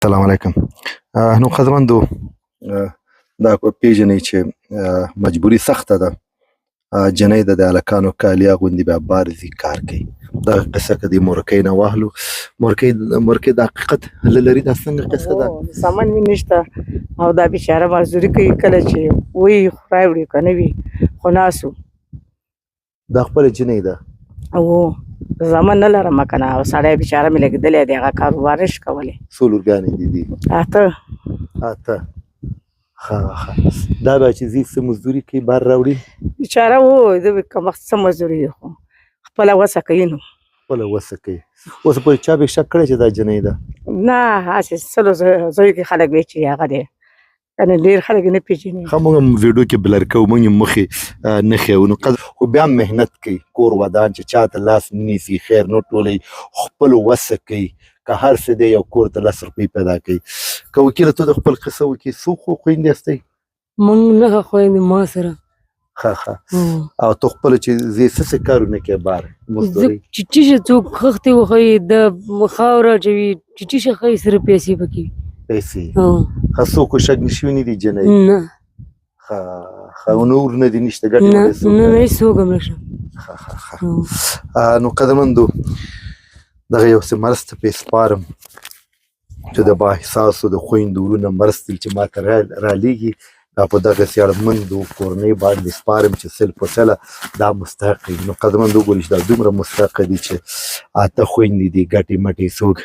السلام علیکم. نو قدرمندو دا پیژنئ چې مجبوري سخته ده. جنۍ د هلکانو کالي اغوندي بیا بار ځي کار کوي. دغه قصه که د مورکۍ نه واخلو، مورکۍ د حقیقت هله لري. دا څنګه قصه ده؟ سامان مې نشته او دا بیچاره مزدوري کوي، کله چې وي خدای وړي که نه وي خو ناسو. دا خپله جنۍ ده او زامن نه لرم که نه، او سړی بیچاره مې لګېدلی دی، هغه کاروبار نه شي کولی. څو لورګانې دي دي؟ 8. ښه دا به چې ځي څه مزدوري کوي بار راوړي؟ بیچاره و د کمبخت څه مزدوري دی، خو خپله وسه کوي. نو خپله وسه کوي. اوس پورې چا به شک کړی چې دا جنۍ ده؟ نه، هسې سلو ځایو کې خلک وایي چې هغه دی، یعنې ډېر خلک یې نه پېژني. ښه موږ هم ویډیو کې بلر کوو، موږ یې مخې نه ښیو، نو خو بیا هم محنت کوي، کور ودان چې چا ته لاس نه نیسي، خیر نه ټولوي، خپله وسه کوي. که هر څه دی یو کور ته 10 روپۍ پیدا کوي. که وکیله ته د خپل قصه وکړي، څو خویندې هستئ؟ موږ 9 خویندې ما سره. ښه او ته خپله چې ځې څه کارونه کوې بار مزدورۍ؟ چې ټیشه څوک خښتې وښیي، د خاوره اچوي، چې ټیشه ښایي سره پیسې پکې وي. پیسې؟ ښه څوک شک شوي نه دي جنۍ؟ نه. ښه نور نه دي نشته ګټې وړې څوک؟ نه هېڅوک هم نشته. ښه نو قدرمندو دغه یو څه مرسته پې سپارم چې د با احساسو د خویندو وروڼه مرستې چې ما ته رالیږي، دا په دغسې اړمندو کورنۍ باندې سپارم چې سل په سله دا مستحق دي. نو قدرمندو وګورئ چې دا دومره مستحقه دي چې 8 خویندې دي، ګټې مټې څوک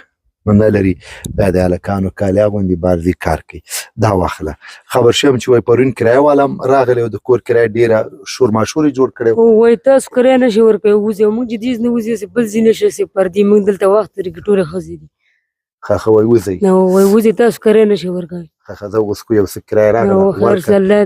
نه لري، بیا د هلکانو کالي اغوندي بار ځي کار کوي. دا واخله. خبر شوم چې وایي پرون کرایه والا هم راغلی او د کور کرایه ډېره شور ماشور یې جوړ کړی و. وایي تاسو کرایه نه شئ ورکوی، وځئ. موږ چې دېز نه وځي، بل ځای نه شئ پردي، موږ دلته وخت لري، ټولې ښځې دي. ښه وایي وځئ. وایي وځئ، تاسو کرایه نه شئ ورکوی. ښه زه اوس خو یو څه کرایه راغله خیر الله